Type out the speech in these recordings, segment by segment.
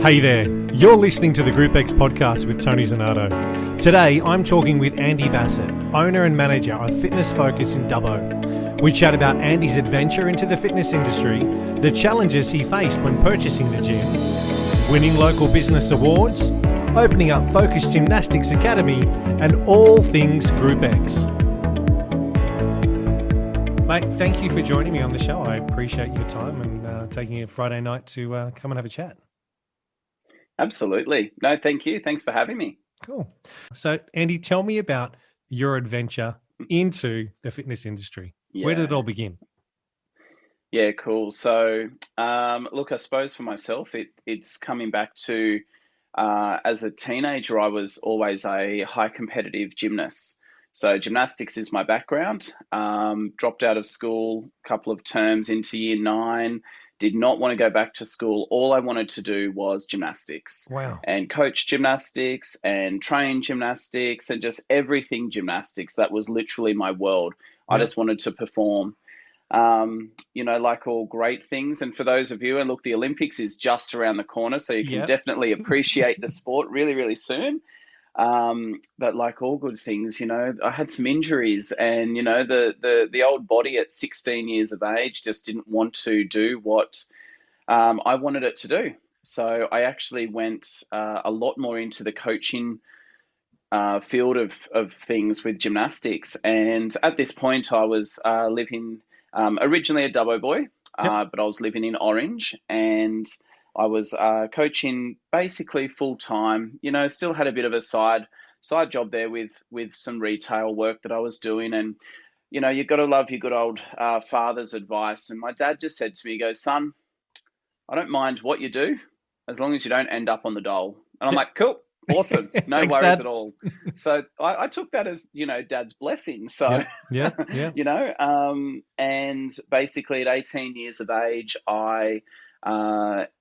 Hey there, you're listening to the GROUPEX podcast with Tony Zanato. Today, I'm talking with Andy Bassett, owner and manager of Fitness Focus In Dubbo. We chat about Andy's adventure into the fitness industry, the challenges he faced when purchasing the gym, winning local business awards, opening up Focus Gymnastics Academy, and all things GROUPEX. Mate, thank you for joining me on the show. I appreciate your time and taking a Friday night to come and have a chat. Absolutely. No, thank you. Thanks for having me. Cool. So, Andy, tell me about your adventure into the fitness industry. Yeah. Where did it all begin? Yeah, cool. So, look, I suppose for myself, it's coming back to as a teenager, I was always a high competitive gymnast. So gymnastics is my background. Dropped out of school a couple of terms into year 9. Did not want to go back to school. All I wanted to do was gymnastics. Wow. And coach gymnastics and train gymnastics and just everything gymnastics. That was literally my world. I just wanted to perform, like all great things. And for those of you, and look, the Olympics is just around the corner, so you can definitely appreciate the sport really, really soon. But like all good things, I had some injuries and, the old body at 16 years of age just didn't want to do what I wanted it to do. So I actually went a lot more into the coaching field of things with gymnastics. And at this point, I was living originally a Dubbo boy, but I was living in Orange, and I was coaching basically full time. Still had a bit of a side job there with some retail work that I was doing. And you've got to love your good old father's advice. And my dad just said to me, he goes, "Son, I don't mind what you do as long as you don't end up on the dole." And I'm like, "Cool, awesome, no Thanks, worries Dad. at all." So I took that as Dad's blessing. So and basically at 18 years of age, I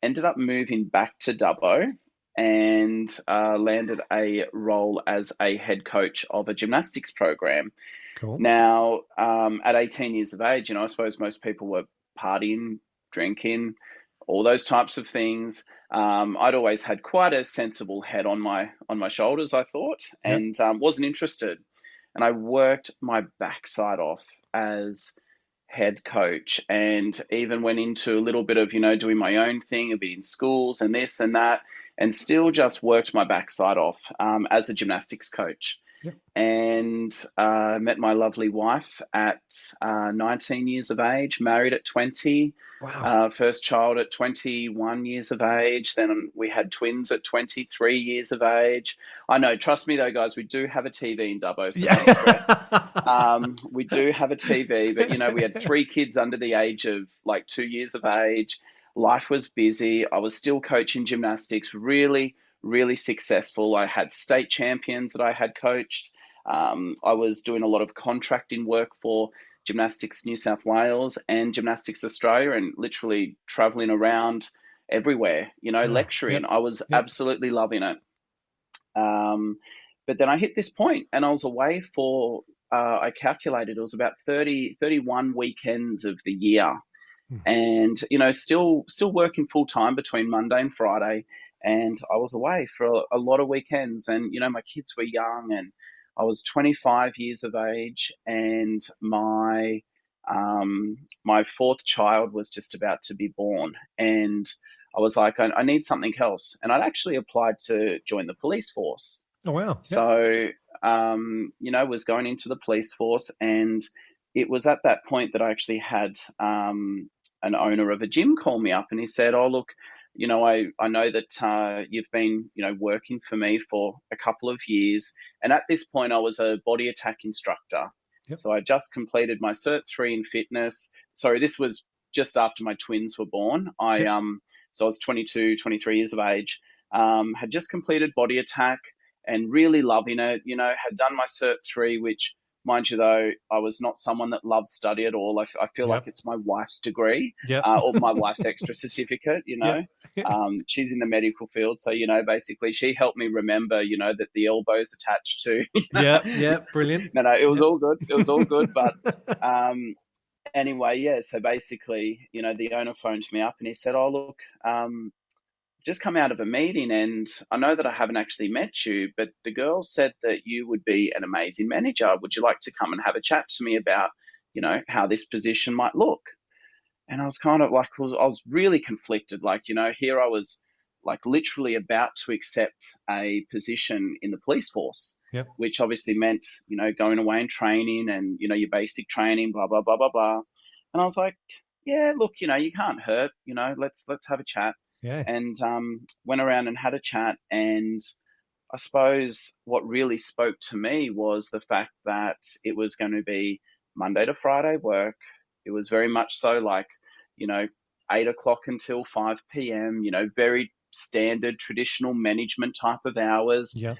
ended up moving back to Dubbo and landed a role as a head coach of a gymnastics program. Cool. Now, at 18 years of age, I suppose most people were partying, drinking, all those types of things. I'd always had quite a sensible head on my shoulders, I thought, and wasn't interested. And I worked my backside off as head coach, and even went into a little bit of, doing my own thing, a bit in schools and this and that, and still just worked my backside off as a gymnastics coach. And met my lovely wife at 19 years of age, married at 20. Wow. First child at 21 years of age. Then we had twins at 23 years of age. I know, trust me though, guys, we do have a TV in Dubbo, so don't stress. We do have a TV, but we had 3 kids under the age of like 2 years of age. Life was busy. I was still coaching gymnastics, really, really successful. I had state champions that I had coached. I was doing a lot of contracting work for Gymnastics New South Wales and Gymnastics Australia, and literally traveling around everywhere, lecturing. I was absolutely loving it. But then I hit this point and I was away for, I calculated it was about 31 weekends of the year. And, still working full time between Monday and Friday. And I was away for a lot of weekends, and, my kids were young, and I was 25 years of age, and my 4th child was just about to be born. And I was like, I need something else. And I'd actually applied to join the police force. Oh, wow. Yep. So, was going into the police force, and it was at that point that I actually had an owner of a gym call me up, and he said, "Oh, look, I know that you've been, working for me for a couple of years." And at this point, I was a body attack instructor. So I just completed my Cert 3 in fitness. Sorry, this was just after my twins were born. So I was 22, 23 years of age, had just completed body attack and really loving it, had done my Cert 3, which, mind you, though, I was not someone that loved study at all. I feel like it's my wife's degree or my wife's extra certificate, She's in the medical field. So, basically she helped me remember, that the elbow's attached to. Brilliant. No, it was all good. It was all good. But anyway, so basically, the owner phoned me up and he said, "Oh, look, just come out of a meeting, and I know that I haven't actually met you, but the girls said that you would be an amazing manager. Would you like to come and have a chat to me about, how this position might look? And I was kind of like, I was really conflicted. Like, here I was like literally about to accept a position in the police force, Yep. which obviously meant, going away and training and, your basic training, blah, blah, blah, blah, blah. And I was like, yeah, look, you can't hurt, let's have a chat. Yeah. And went around and had a chat. And I suppose what really spoke to me was the fact that it was going to be Monday to Friday work. It was very much so like, 8 o'clock until 5 p.m., very standard traditional management type of hours. Yeah.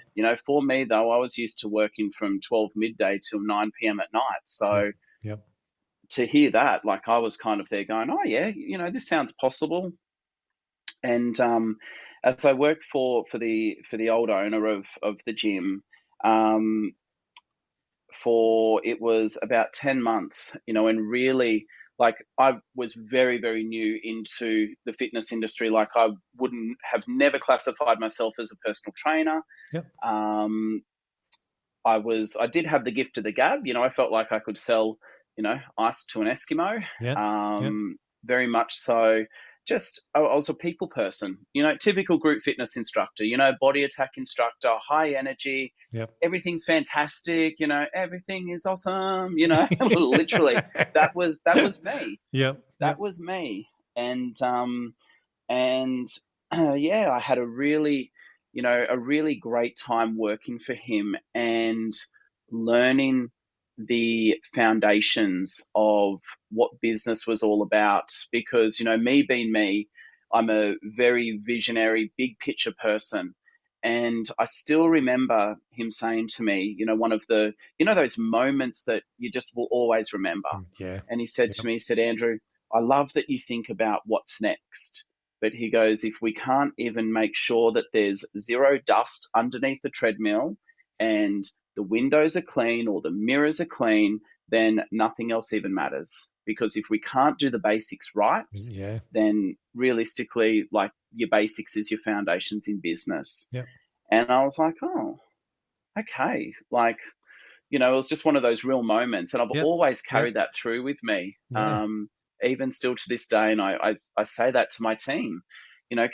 For me, though, I was used to working from 12 midday till 9 p.m. at night. So Yep. to hear that, like I was kind of there going, oh, yeah, this sounds possible. And as I worked for the old owner of the gym, it was about 10 months, and really, like, I was very, very new into the fitness industry. Like, I wouldn't have never classified myself as a personal trainer. Yep. I did have the gift of the gab. I felt like I could sell, ice to an Eskimo. Yeah. Very much so. I was a people person, typical group fitness instructor, body attack instructor, high energy. Yep. Everything's fantastic, everything is awesome, literally. That was me. Yep. That was me. And yeah, I had a really great time working for him and learning the foundations of what business was all about. Because, me being me, I'm a very visionary, big picture person. And I still remember him saying to me, one of the, those moments that you just will always remember. Yeah. And he said to me, he said, Andrew, I love that you think about what's next. But he goes, if we can't even make sure that there's zero dust underneath the treadmill and the windows are clean or the mirrors are clean, then nothing else even matters. Because if we can't do the basics right, then realistically, like, your basics is your foundations in business. Yep. And I was like, oh, okay. Like, it was just one of those real moments. And I've always carried that through with me, even still to this day. And I say that to my team.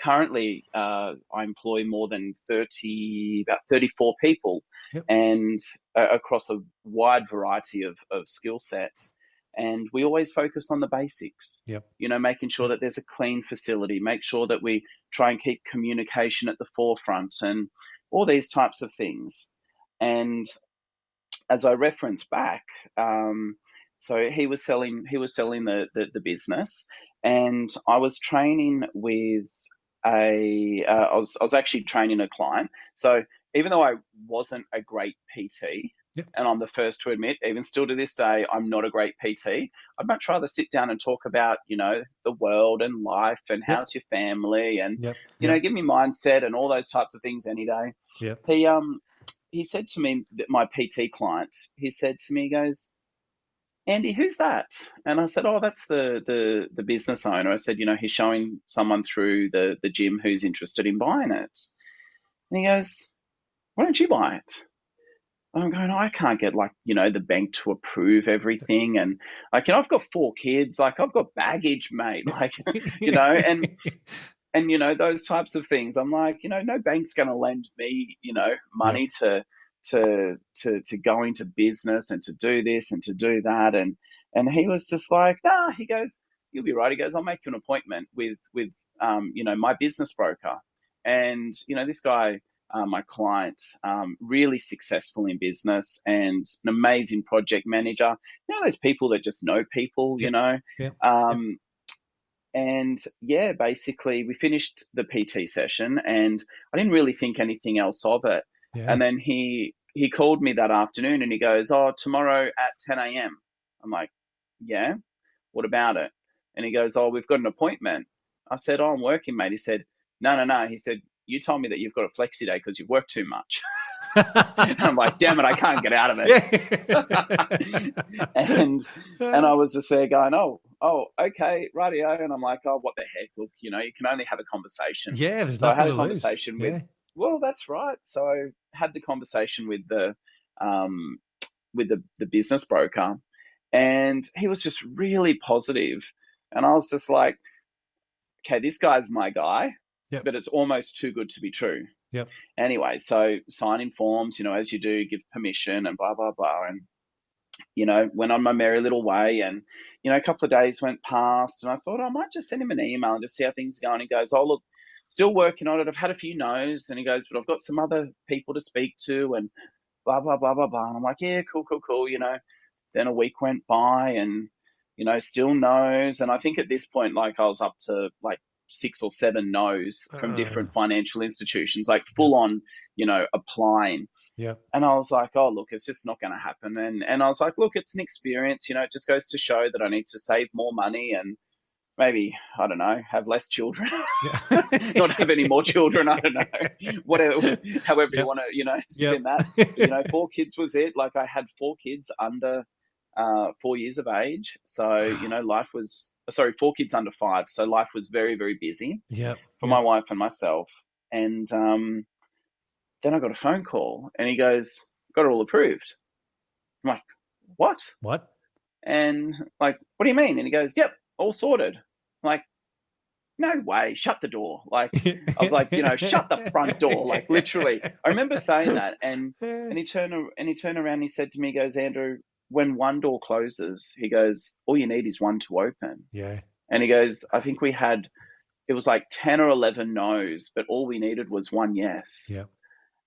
Currently I employ more than about 34 people, and across a wide variety of skill sets. And we always focus on the basics, making sure that there's a clean facility, make sure that we try and keep communication at the forefront and all these types of things. And as I reference back, so he was selling the business, and I was training with I was actually training a client. So even though I wasn't a great PT, and I'm the first to admit, even still to this day, I'm not a great PT. I'd much rather sit down and talk about, the world and life and how's your family and, give me mindset and all those types of things any day. He said to me, that my PT client, he said to me, he goes, Andy, who's that? And I said, oh, that's the business owner. I said, he's showing someone through the gym who's interested in buying it. And he goes, why don't you buy it? And I'm going, oh, I can't get the bank to approve everything. And I've got 4 kids, I've got baggage, mate, and those types of things. I'm like, no bank's going to lend me, money to go into business and to do this and to do that. And he was just like, nah, he goes, you'll be right. He goes, I'll make you an appointment with my business broker. And, this guy, my client, really successful in business and an amazing project manager. Those people that just know people, And basically we finished the PT session and I didn't really think anything else of it. And then he called me that afternoon and he goes, oh, tomorrow at 10 a.m. I'm like, yeah, what about it? And he goes, oh, we've got an appointment. I said, oh, I'm working, mate. He said, no. He said, you told me that you've got a flexi day because you've worked too much. And I'm like, damn it, I can't get out of it. And I was just there going, oh, oh, okay, rightio. And I'm like, oh, what the heck? Look, you can only have a conversation. Yeah, there's So I nothing had a to lose. conversation with, Yeah. well, that's right. So I had the conversation um, with the business broker, and he was just really positive. And I was just like, okay, this guy's my guy, Yep. but it's almost too good to be true. Yep. Anyway, so signing forms, as you do, give permission and blah, blah, blah. And, went on my merry little way. And, a couple of days went past, and I thought, I might just send him an email and just see how things are going. He goes, oh, look, still working on it. I've had a few no's. And he goes, but I've got some other people to speak to and blah, blah, blah, blah, blah. And I'm like, yeah, cool, cool, cool. Then a week went by, and, still no's. And I think at this point, like, I was up to like 6 or 7 no's from different financial institutions, like full on, applying. Yeah. And I was like, oh, look, it's just not going to happen. And I was like, look, it's an experience, it just goes to show that I need to save more money and maybe, I don't know, have less children, Yeah. not have any more children. I don't know, whatever, however you want to, spin that. But, 4 kids was it. Like, I had 4 kids under 4 years of age. So, life was, 4 kids under 5. So life was very, very busy for my wife and myself. And then I got a phone call, and he goes, got it all approved. I'm like, what? What? And like, what do you mean? And he goes, yep, all sorted. I'm like, no way, shut the door. Like, I was like, shut the front door, like, literally. I remember saying that, and he turned around and he said to me, he goes, Andrew, when one door closes, he goes, all you need is one to open. Yeah. And he goes, I think it was like 10 or 11 no's, but all we needed was one yes. Yeah.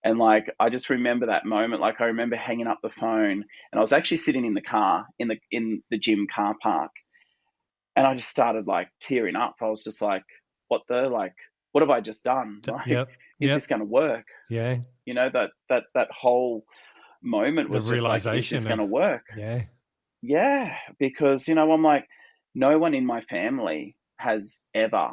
And like, I just remember that moment. Like, I remember hanging up the phone, and I was actually sitting in the car, in the gym car park. And I just started like tearing up. I was just like, what have I just done? Like, is this going to work? Yeah. That whole moment was just like, is this going to work? Yeah. Yeah. Because, I'm like, no one in my family has ever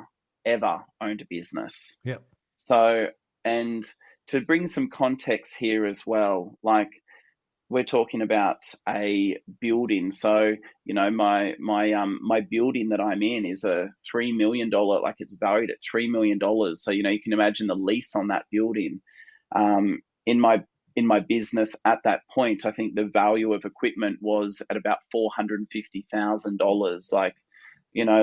owned a business. Yep. So, and to bring some context here as well, like, we're talking about a building. So, my building that I'm in is a $3 million, like, it's valued at $3 million. So, you can imagine the lease on that building. In my business at that point, I think the value of equipment was at about $450,000.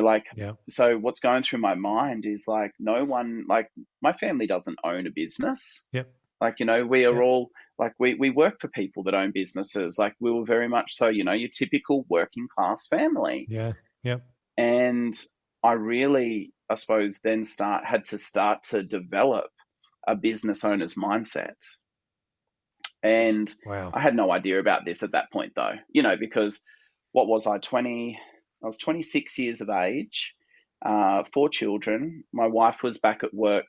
Like, so what's going through my mind is like, no one, like, my family doesn't own a business. Yep. Like, we are all like, we work for people that own businesses. Like, we were very much so, your typical working class family. Yeah. Yep. And I really, I suppose, then had to start to develop a business owner's mindset. And wow. I had no idea about this at that point, though, because what was I, 20? I was 26 years of age, 4 children. My wife was back at work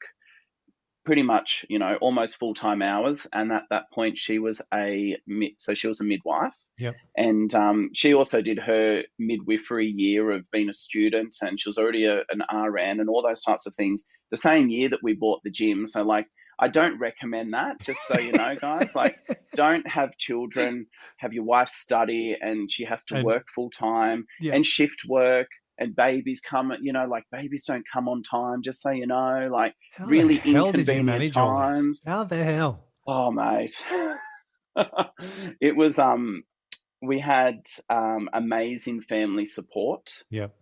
pretty much, almost full-time hours. And at that point, she was a midwife. Yep. And she also did her midwifery year of being a student, and she was already an RN and all those types of things the same year that we bought the gym. So, like, I don't recommend that, just so you know, guys. Like, don't have children, have your wife study, and she has to work full time and shift work, and babies come, like, babies don't come on time, just so you know, like, how really the hell did you manage inconvenient times. How the hell? Oh, mate. It was, we had amazing family support. Yep.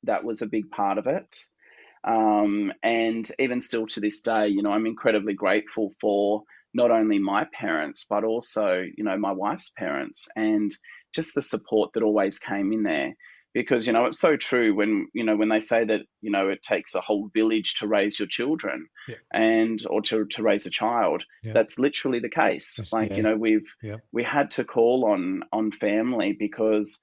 That was a big part of it. And even still to this day, I'm incredibly grateful for not only my parents, but also, my wife's parents, and just the support that always came in there. Because, it's so true when they say that, it takes a whole village to raise your children or to raise a child. That's literally the case. We had to call on family, because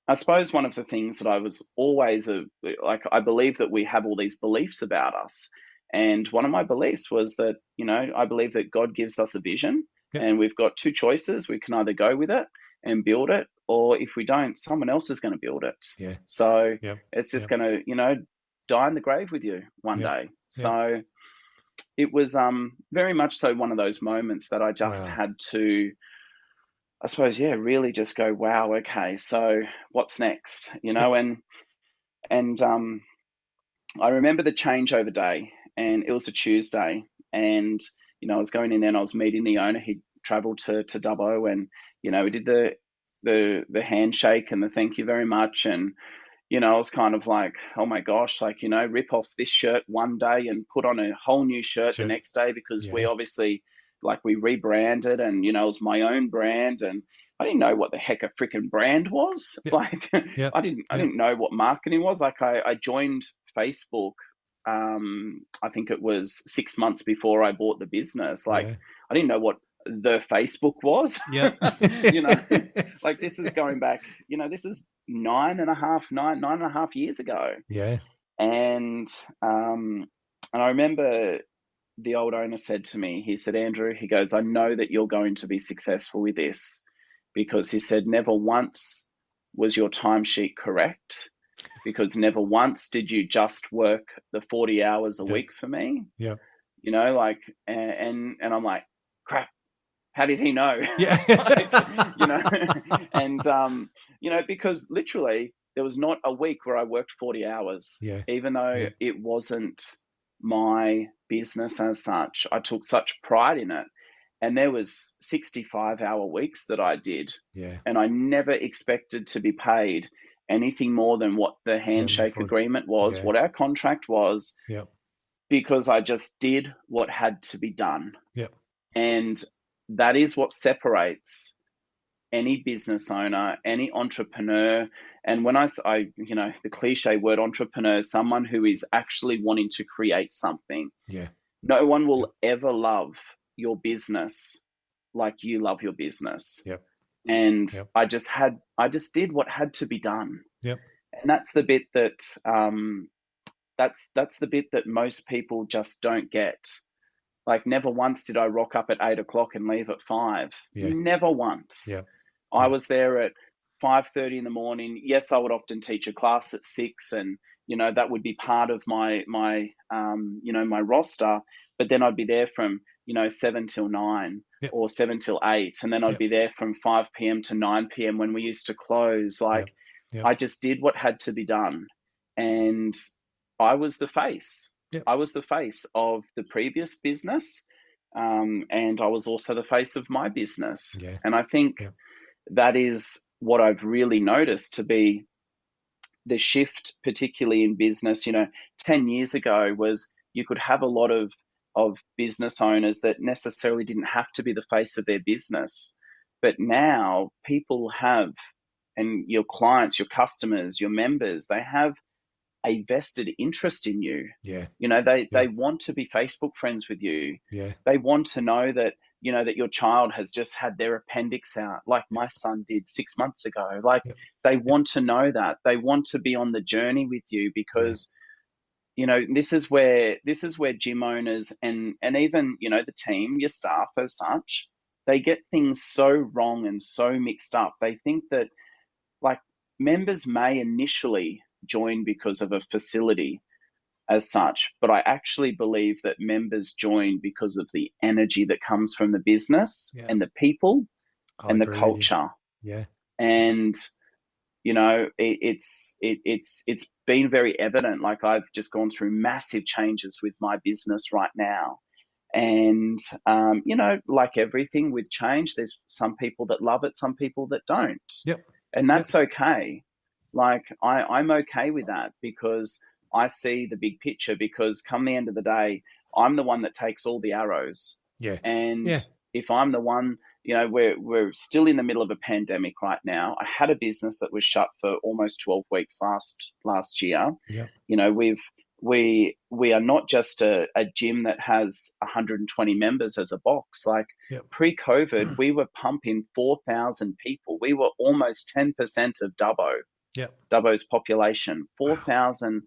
I suppose one of the things that I was always I believe that we have all these beliefs about us. And one of my beliefs was that, I believe that God gives us a vision, and we've got 2 choices. We can either go with it and build it, or if we don't, someone else is going to build it. Yeah. So it's just going to, die in the grave with you one day. So it was very much so one of those moments that I just had to, I suppose, really just go, wow, okay, so what's next? And And I remember the changeover day, and it was a Tuesday, and I was going in there and I was meeting the owner. He travelled to Dubbo, and we did the handshake and the thank you very much, and I was kind of like, oh my gosh, like rip off this shirt one day and put on a whole new shirt the next day, because we obviously, like, we rebranded, and it was my own brand, and I didn't know what the heck a freaking brand was. Like, I didn't know what marketing was. Like, I joined Facebook. I think it was 6 months before I bought the business. Like, I didn't know what the Facebook was. Yeah. Like, this is going back, this is nine and a half years ago. Yeah. And I remember the old owner said to me, he said, Andrew, he goes, I know that you're going to be successful with this, because he said, never once was your timesheet correct, because never once did you just work the 40 hours a week for me. Yeah. Like, and I'm like, crap, how did he know? Yeah. Like, and, because literally there was not a week where I worked 40 hours, even though it wasn't my business as such. I took such pride in it. And there was 65-hour weeks that I did. Yeah. And I never expected to be paid anything more than what the handshake agreement was, what our contract was, because I just did what had to be done. And that is what separates any business owner, any entrepreneur. And when I the cliche word entrepreneur is someone who is actually wanting to create something. No one will ever love your business like you love your business. And I just did what had to be done. And that's the bit that that's the bit that most people just don't get. Like, never once did I rock up at 8 o'clock and leave at 5. Never once. I was there at 5:30 in the morning. Yes, I would often teach a class at 6, and that would be part of my my roster. But then I'd be there from 7 till 9 or 7 till 8, and then I'd be there from 5 p.m. to 9 p.m. when we used to close. Like, I just did what had to be done, and I was the face. I was the face of the previous business, and I was also the face of my business. And I think that is what I've really noticed to be the shift, particularly in business. 10 years ago was you could have a lot of business owners that necessarily didn't have to be the face of their business. But now people have, and your clients, your customers, your members, they have a vested interest in you. They want to be Facebook friends with you. They want to know that, that your child has just had their appendix out, like my son did 6 months ago. Like, they want to know that. They want to be on the journey with you, because this is where gym owners and even, the team, your staff as such, they get things so wrong and so mixed up. They think that, like, members may initially join because of a facility as such, but I actually believe that members join because of the energy that comes from the business and the people and the culture. And it's been very evident. Like, I've just gone through massive changes with my business right now. And, like everything with change, there's some people that love it, some people that don't. And that's okay. Like, I'm okay with that, because I see the big picture, because come the end of the day, I'm the one that takes all the arrows. And if I'm the one, we're still in the middle of a pandemic right now. I had a business that was shut for almost 12 weeks last year. We are not just a gym that has 120 members as a box. Like, pre-COVID, we were pumping 4,000 people. We were almost 10% of Dubbo's population, 4,000,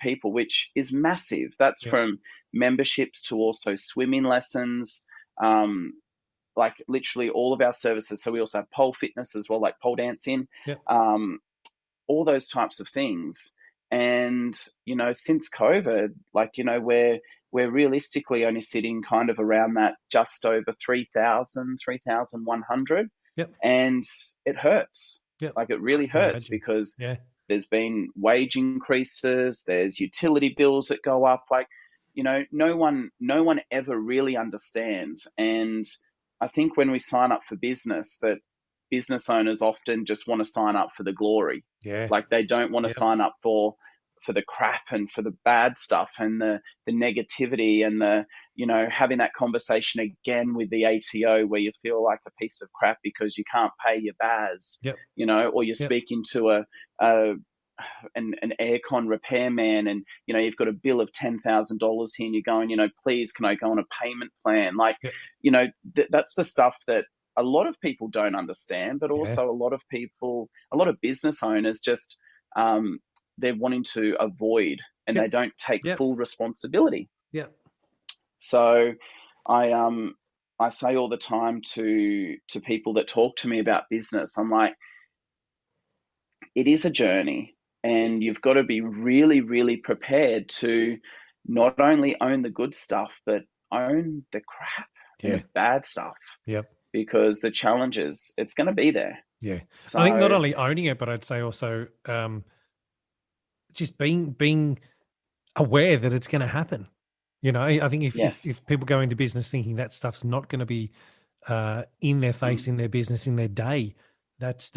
people, which is massive. That's from memberships to also swimming lessons, like literally all of our services. So we also have pole fitness as well, like pole dancing, all those types of things. And, since COVID, like, we're realistically only sitting kind of around that just over 3,000, 3,100. And it hurts. Like, it really hurts, because there's been wage increases, there's utility bills that go up. Like, no one ever really understands. And I think when we sign up for business, that business owners often just want to sign up for the glory. Yeah. Like, they don't want to sign up for the crap and for the bad stuff and the negativity and the, having that conversation again with the ATO where you feel like a piece of crap because you can't pay your BAS, Yep. or you're speaking to an aircon repairman and, you've got a bill of $10,000 here and you're going, please, can I go on a payment plan? Like, Yep. That's the stuff that a lot of people don't understand, but also a lot of business owners just, they're wanting to avoid, and they don't take full responsibility. Yeah. So I say all the time to people that talk to me about business, I'm like, it is a journey, and you've got to be really, really prepared to not only own the good stuff, but own the crap and the bad stuff. Yep. Because the challenges, it's going to be there. Yeah. So, I think not only owning it, but I'd say also just being aware that it's going to happen. I think if people go into business thinking that stuff's not going to be in their face, in their business, in their day, that's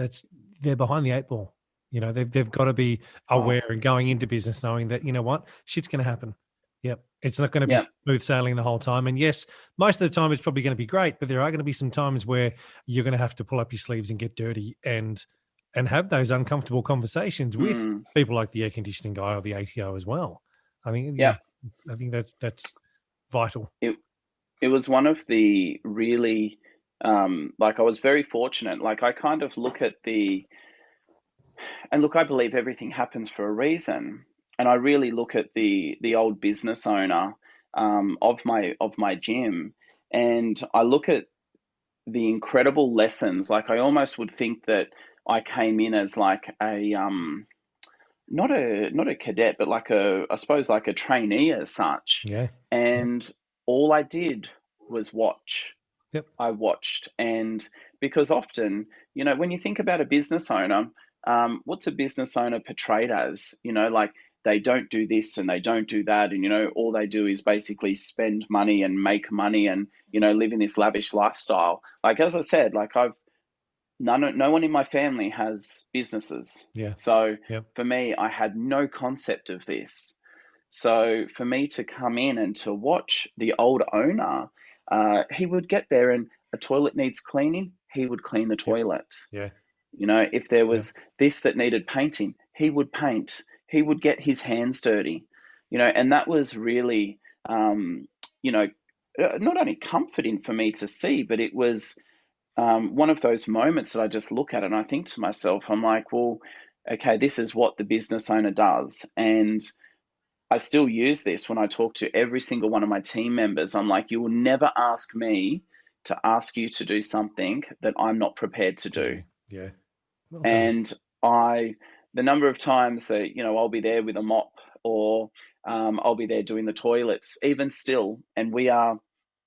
they're behind the eight ball. They've got to be aware and going into business knowing that, what, shit's going to happen. Yep. It's not going to be smooth sailing the whole time. And yes, most of the time it's probably going to be great, but there are going to be some times where you're going to have to pull up your sleeves and get dirty and have those uncomfortable conversations with people like the air conditioning guy or the ATO as well. I think, I think that's vital. It was one of the really, I was very fortunate. Like, I kind of look at I believe everything happens for a reason. And I really look at the old business owner of my gym, and I look at the incredible lessons. Like, I almost would think that I came in as like a not a cadet, but I suppose like a trainee as such. Yeah. And all I did was watch. Yep. I watched, and because often, when you think about a business owner, what's a business owner portrayed as? Like, they don't do this and they don't do that. And, all they do is basically spend money and make money and, live in this lavish lifestyle. Like, as I said, like, no one in my family has businesses. Yeah. So for me, I had no concept of this. So for me to come in and to watch the old owner, he would get there and a toilet needs cleaning, he would clean the toilet. Yeah. If there was this that needed painting, he would paint. He would get his hands dirty, and that was really, not only comforting for me to see, but it was one of those moments that I just look at it and I think to myself, I'm like, well, okay, this is what the business owner does. And I still use this when I talk to every single one of my team members. I'm like, you will never ask me to ask you to do something that I'm not prepared to do. Yeah. Well, and the number of times that, I'll be there with a mop or I'll be there doing the toilets, even still, and we are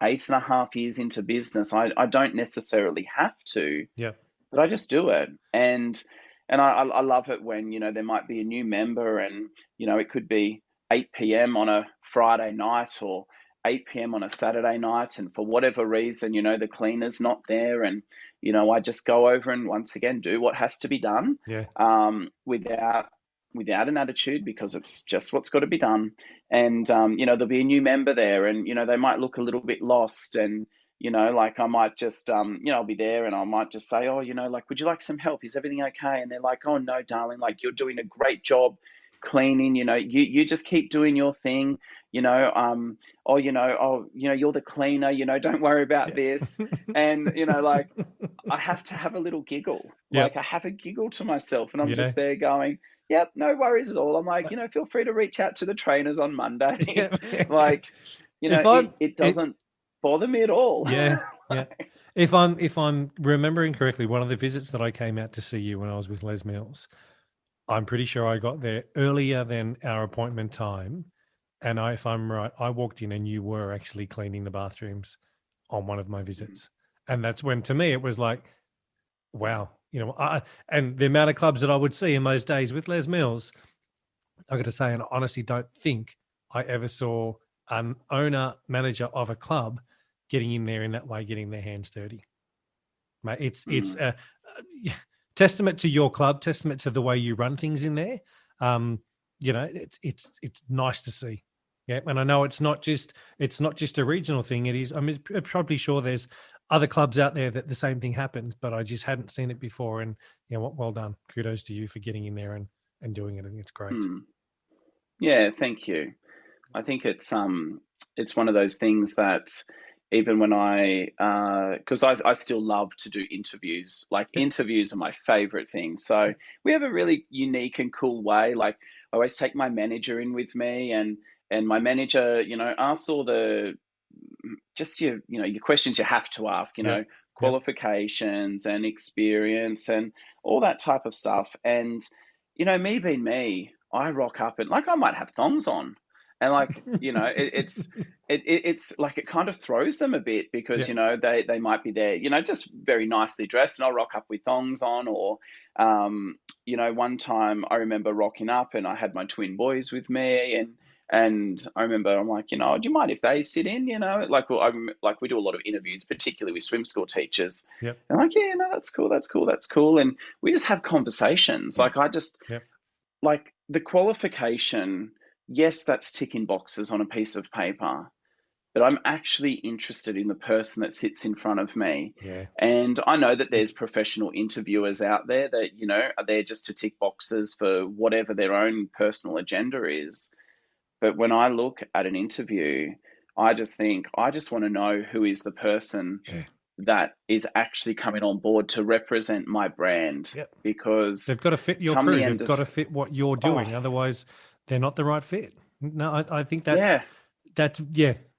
8.5 years into business. I don't necessarily have to, but I just do it. And I love it when, there might be a new member and, it could be 8 p.m. on a Friday night or 8 p.m. on a Saturday night. And for whatever reason, the cleaner's not there. And, I just go over and once again, do what has to be done without an attitude, because it's just what's got to be done. And, there'll be a new member there and, they might look a little bit lost. And, like I might just, I'll be there and I might just say, oh, like, would you like some help? Is everything okay? And they're like, oh, no, darling, like, you're doing a great job cleaning, you just keep doing your thing, you're the cleaner, don't worry about this. And, like, I have to have a little giggle. Like, I have a giggle to myself and I'm just there going, yep, no worries at all. I'm like, feel free to reach out to the trainers on Monday. Like, it doesn't bother me at all. Yeah. If I'm remembering correctly, one of the visits that I came out to see you when I was with Les Mills, I'm pretty sure I got there earlier than our appointment time. And if I'm right, I walked in and you were actually cleaning the bathrooms on one of my visits. And that's when, to me, it was like, wow, and the amount of clubs that I would see in those days with Les Mills, I got to say, and I honestly don't think I ever saw an owner manager of a club getting in there in that way, getting their hands dirty. Mate, it's a testament to your club, testament to the way you run things in there. It's nice to see. Yeah, and I know it's not just a regional thing. It is. I'm probably sure there's other clubs out there that the same thing happens, but I just hadn't seen it before. And well done. Kudos to you for getting in there and doing it. I think it's great. Yeah, thank you. I think it's one of those things that even when because I still love to do interviews. Like interviews are my favorite thing. So we have a really unique and cool way. Like I always take my manager in with me, and my manager, asks all the just your questions you have to ask. Qualifications and experience and all that type of stuff. And me being me, I rock up and like I might have thongs on. And like, it's like it kind of throws them a bit because, they might be there, just very nicely dressed, and I'll rock up with thongs on. Or, one time I remember rocking up and I had my twin boys with me, and I remember I'm like, do you mind if they sit in? Like we do a lot of interviews, particularly with swim school teachers. Yep. And like, that's cool. And we just have conversations. Like I just like the qualification. Yes, that's ticking boxes on a piece of paper, but I'm actually interested in the person that sits in front of me. Yeah. And I know that there's professional interviewers out there that, are there just to tick boxes for whatever their own personal agenda is. But when I look at an interview, I just think, I just want to know who is the person that is actually coming on board to represent my brand. Yep. Because they've got to fit your crew. They've got to fit what you're doing. Otherwise, they're not the right fit. No, I think that's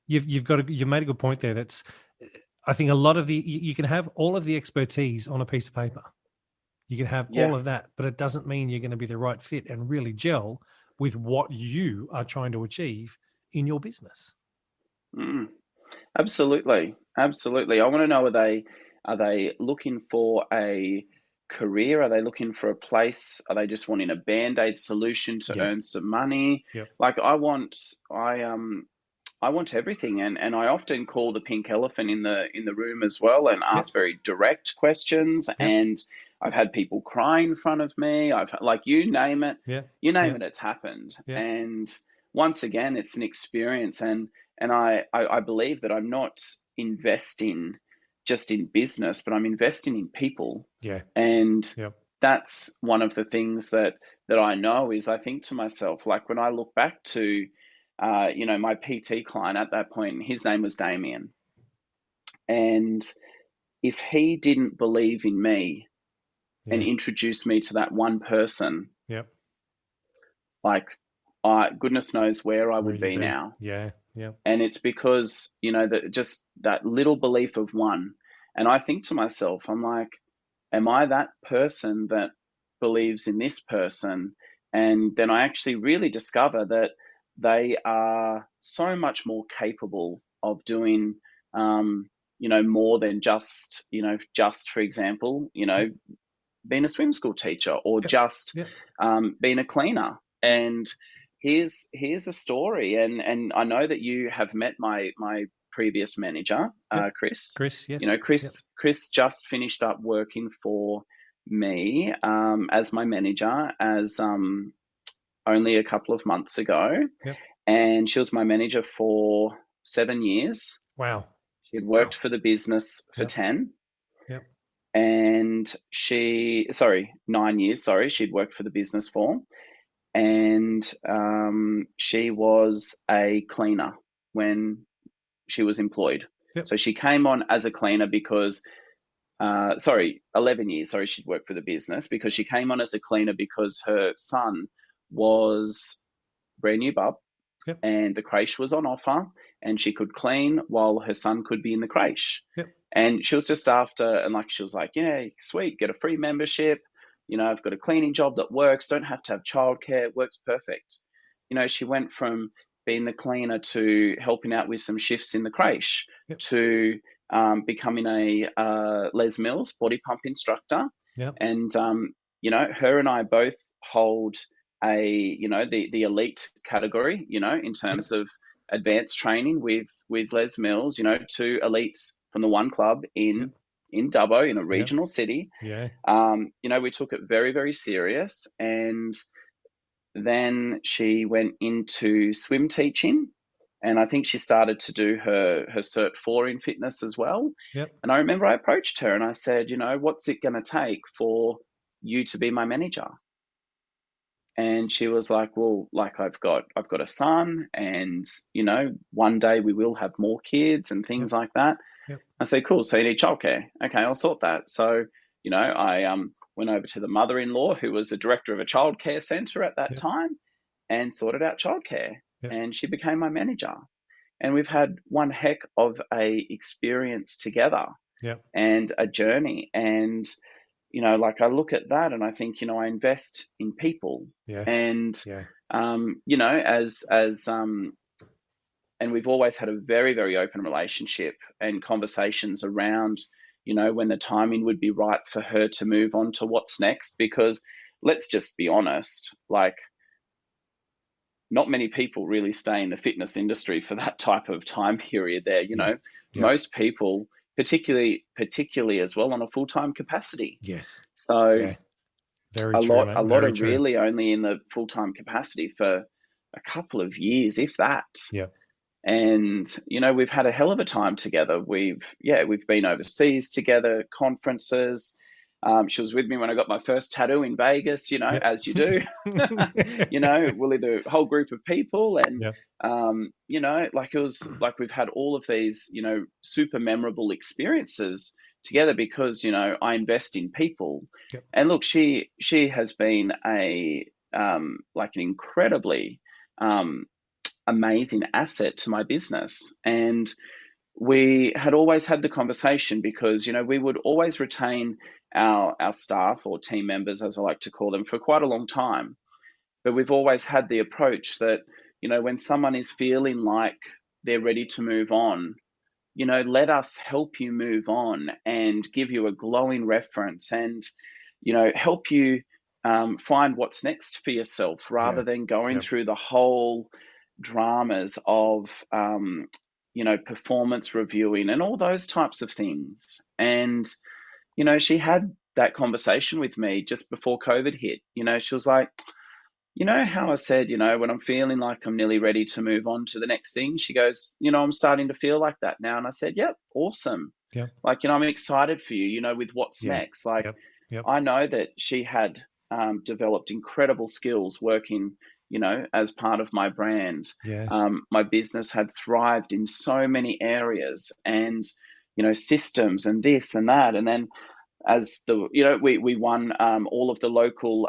you've made a good point there. I think a lot of you can have all of the expertise on a piece of paper. You can have all of that, but it doesn't mean you're going to be the right fit and really gel with what you are trying to achieve in your business. Absolutely. I want to know, are they looking for a career? Are they looking for a place? Are they just wanting a band-aid solution to earn some money? Like I want everything, and I often call the pink elephant in the room as well, and ask very direct questions. And I've had people cry in front of me. I've like, you name it, it, it's happened. And once again, it's an experience, and I believe that I'm not investing just in business, but I'm investing in people. And that's one of the things that I know is, I think to myself, like when I look back to, my PT client at that point, his name was Damien. And if he didn't believe in me and introduce me to that one person, like goodness knows where I would be now. And it's because, that little belief of one. And I think to myself, I'm like, am I that person that believes in this person? And then I actually really discover that they are so much more capable of doing, more than just, for example, being a swim school teacher or just being a cleaner. And here's a story. And I know that you have met my previous manager, Chris. Chris, yes. Chris just finished up working for me as my manager as only a couple of months ago. And she was my manager for 7 years. Wow. She had worked for the business for 10. And 9 years, she'd worked for the business for. And she was a cleaner when she was employed. So she came on as a cleaner because, 11 years, she'd worked for the business, because she came on as a cleaner because her son was brand new bub and the creche was on offer, and she could clean while her son could be in the creche. And she was just after, and like, she was like, sweet, get a free membership. I've got a cleaning job that works, don't have to have childcare, it works perfect. She went from being the cleaner to helping out with some shifts in the creche to becoming a Les Mills body pump instructor. Yep. And, her and I both hold the elite category, in Yep. terms of advanced training with Les Mills, two elites from the one club Yep. in Dubbo, in a Yep. regional city. Yeah. We took it very, very serious. And then she went into swim teaching. And I think she started to do her Cert 4 in fitness as well. Yep. And I remember I approached her and I said, what's it going to take for you to be my manager? And she was like, well, like I've got a son, and one day we will have more kids and things Yep. like that. Yep. I said, cool. So you need childcare? Okay, I'll sort that. So I went over to the mother-in-law, who was the director of a childcare centre at that Yep. time, and sorted out childcare. Yep. And she became my manager. And we've had one heck of a experience together. Yep. And a journey. And like I look at that and I think, I invest in people. Yeah. And Yeah. and we've always had a very, very open relationship and conversations around, when the timing would be right for her to move on to what's next. Because let's just be honest, like, not many people really stay in the fitness industry for that type of time period there. Yeah. Most people, particularly as well, on a full-time capacity. Yes. So Yeah. Very a true, lot mate. a lot Very are true. really only in the full-time capacity for a couple of years, if that. Yeah. And we've had a hell of a time together. We've been overseas together, conferences. She was with me when I got my first tattoo in Vegas, Yep. as you do. We'll lead a whole group of people, and Yep. like it was like we've had all of these, super memorable experiences together because I invest in people. Yep. And look, she has been an incredibly amazing asset to my business. And we had always had the conversation because we would always retain our staff, or team members as I like to call them, for quite a long time. But we've always had the approach that when someone is feeling like they're ready to move on, let us help you move on and give you a glowing reference and help you find what's next for yourself, rather than going through the whole dramas of performance reviewing and all those types of things. And she had that conversation with me just before COVID hit. She was like, how I said, when I'm feeling like I'm nearly ready to move on to the next thing, she goes, I'm starting to feel like that now. And I said, yep, awesome. Yep. Like, I'm excited for you, with what's next. Like, Yep. I know that she had developed incredible skills working, as part of my brand. Yeah. My business had thrived in so many areas, and, systems and this and that. And then as we won all of the local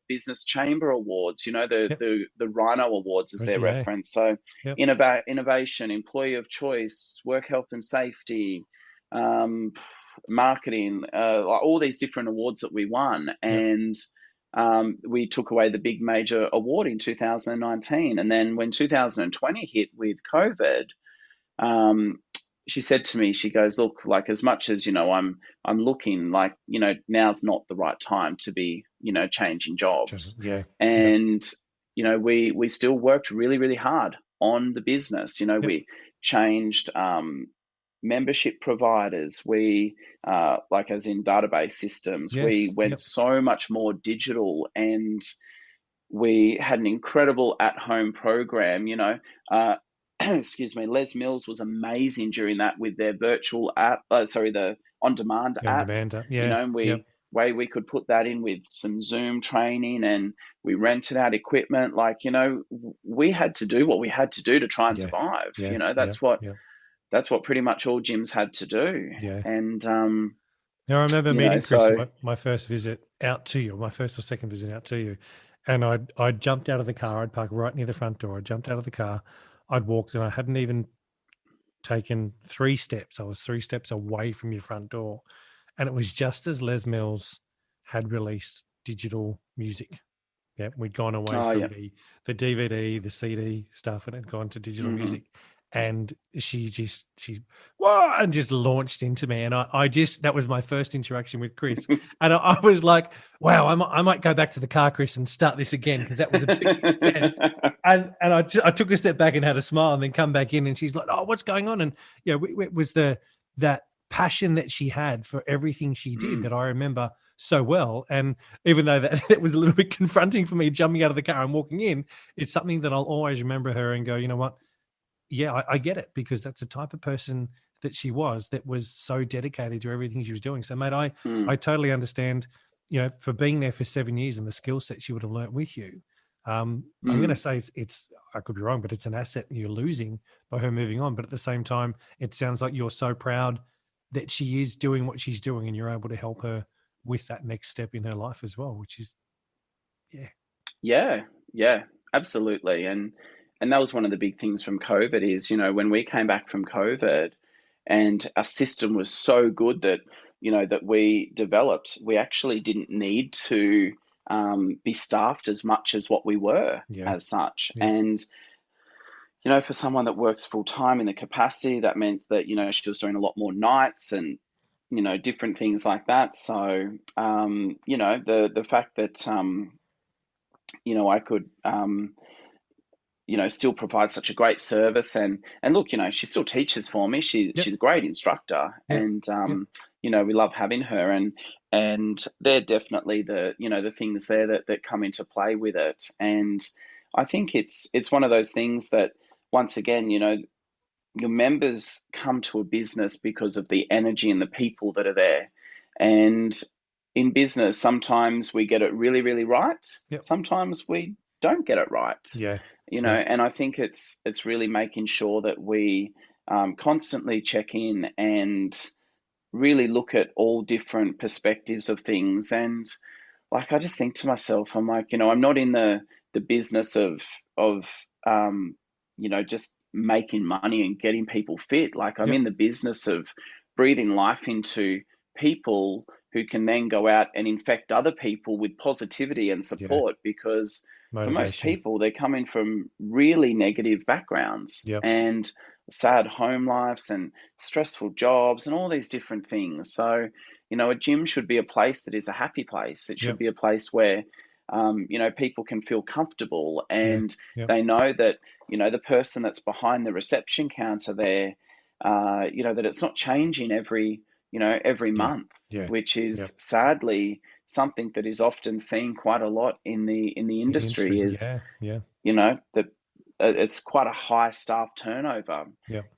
business chamber awards, the Rhino Awards is their reference. So innovation, employee of choice, work health and safety, marketing, all these different awards that we won. And we took away the big major award in 2019. And then when 2020 hit with COVID, she said to me, she goes, look, like, as much as, I'm looking, like, now's not the right time to be, changing jobs. Yeah. And, we still worked really, really hard on the business. We changed membership providers. We, like, as in database systems, we went so much more digital, and we had an incredible at-home program, excuse me, Les Mills was amazing during that with their virtual app, the on-demand app. And we could put that in with some Zoom training, and we rented out equipment. Like, we had to do what we had to do to try and survive. That's what pretty much all gyms had to do. And now I remember meeting Chris my first visit out to you, my first or second visit out to you, and I jumped out of the car. I'd parked right near the front door. I jumped out of the car. I'd walked, and I hadn't even taken 3 steps. I was 3 steps away from your front door. And it was just as Les Mills had released digital music. Yeah, we'd gone away from the DVD, the CD stuff, and had gone to digital music. and she whoa, and just launched into me, and I just, that was my first interaction with Chris, and I was like, wow, I might go back to the car, Chris, and start this again, because that was a bit intense. And I took a step back and had a smile, and then come back in, and she's like, oh, what's going on? And it was that passion that she had for everything she did that I remember so well. And even though that it was a little bit confronting for me jumping out of the car and walking in, it's something that I'll always remember her and go, you know what? Yeah, I get it, because that's the type of person that she was, that was so dedicated to everything she was doing. So, mate, I totally understand, for being there for 7 years and the skill set she would have learnt with you. I'm going to say it's, I could be wrong, but it's an asset you're losing by her moving on. But at the same time, it sounds like you're so proud that she is doing what she's doing, and you're able to help her with that next step in her life as well, which is, Yeah, yeah, absolutely. And that was one of the big things from COVID is, when we came back from COVID and our system was so good that, that we developed, we actually didn't need to be staffed as much as what we were as such. Yeah. And, for someone that works full time in the capacity, that meant that, she was doing a lot more nights and, different things like that. So, the fact that, I could, still provide such a great service, and look, she still teaches for me. She's a great instructor, and we love having her, and they're definitely the things there that come into play with it. And I think it's one of those things that, once again, your members come to a business because of the energy and the people that are there. And in business, sometimes we get it really, really right. Sometimes we don't get it right. And I think it's really making sure that we constantly check in and really look at all different perspectives of things. And like, I just think to myself, I'm like, I'm not in the business of just making money and getting people fit. Like, I'm in the business of breathing life into people who can then go out and infect other people with positivity and support, because for most people, they're coming from really negative backgrounds and sad home lives and stressful jobs and all these different things. So, a gym should be a place that is a happy place. It should be a place where, people can feel comfortable, and they know that, the person that's behind the reception counter there, that it's not changing every month, which is sadly something that is often seen quite a lot in the industry. That it's quite a high staff turnover,